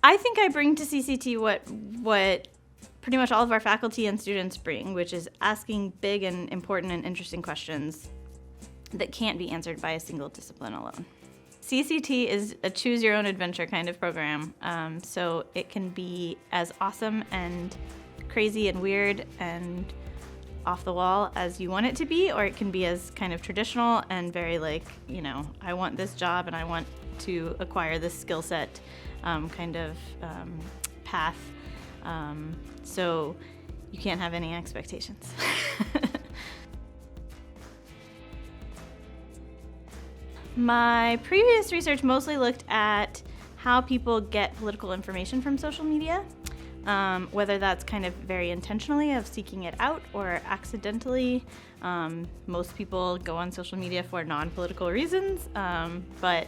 I think I bring to CCT what pretty much all of our faculty and students bring, which is asking big and important and interesting questions that can't be answered by a single discipline alone. CCT is a choose your own adventure kind of program, so it can be as awesome and crazy and weird and off the wall as you want it to be, or it can be as kind of traditional and very like, I want this job and I want to acquire this skill set kind of path. So you can't have any expectations. My previous research mostly looked at how people get political information from social media, whether that's kind of very intentionally of seeking it out or accidentally. Most people go on social media for non-political reasons, but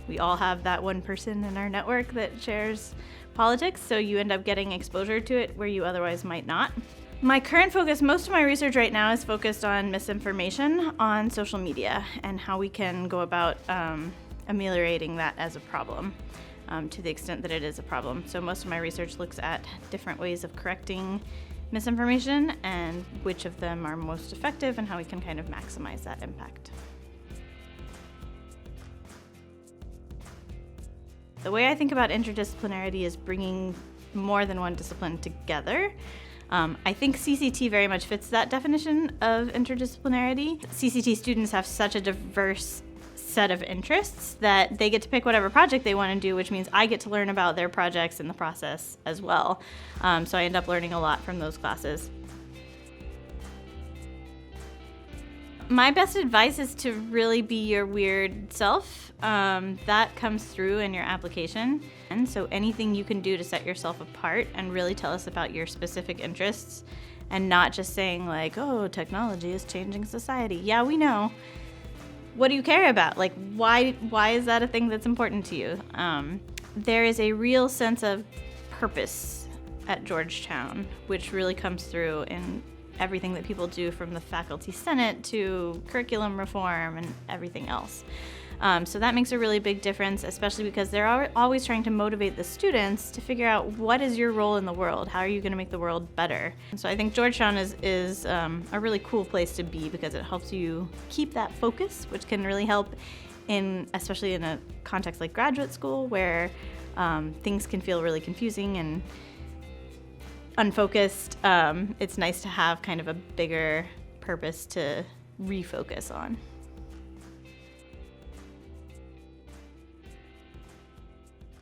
we all have that one person in our network that shares politics, so you end up getting exposure to it where you otherwise might not. My current focus, most of my research right now is focused on misinformation on social media and how we can go about ameliorating that as a problem, to the extent that it is a problem. So most of my research looks at different ways of correcting misinformation and which of them are most effective and how we can kind of maximize that impact. The way I think about interdisciplinarity is bringing more than one discipline together. I think CCT very much fits that definition of interdisciplinarity. CCT students have such a diverse set of interests that they get to pick whatever project they want to do, which means I get to learn about their projects in the process as well. So I end up learning a lot from those classes. My best advice is to really be your weird self. That comes through in your application. And so anything you can do to set yourself apart and really tell us about your specific interests and not just saying like, oh, technology is changing society. Yeah, we know. What do you care about? Like, why is that a thing that's important to you? There is a real sense of purpose at Georgetown, which really comes through in everything that people do, from the faculty senate to curriculum reform and everything else. So that makes a really big difference, especially because they're always trying to motivate the students to figure out what is your role in the world, how are you going to make the world better. So I think Georgetown is a really cool place to be because it helps you keep that focus, which can really help especially in a context like graduate school where things can feel really confusing and unfocused. It's nice to have kind of a bigger purpose to refocus on.